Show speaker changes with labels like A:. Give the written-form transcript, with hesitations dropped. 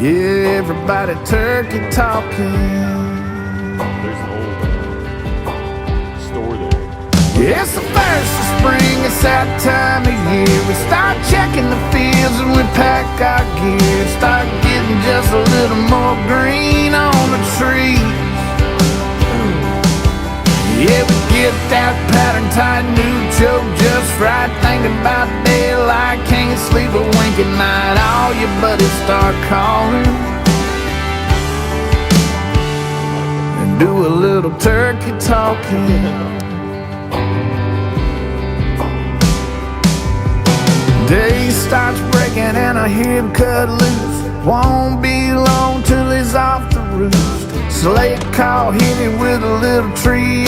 A: Yeah, everybody turkey talking.
B: There's an old store there.
A: It's the first of spring, it's that time of year. We start checking the fields and we pack our gear. Start getting just a little more green on the trees. Yeah, we get that pattern tight new choke just right. Thinking about daylight, can't sleep a wink at night. All your buddies start calling and do a little turkey talking. Day starts breaking and I hear him cut loose. Won't be long till he's off the roost. Slate call hit him with a little tree.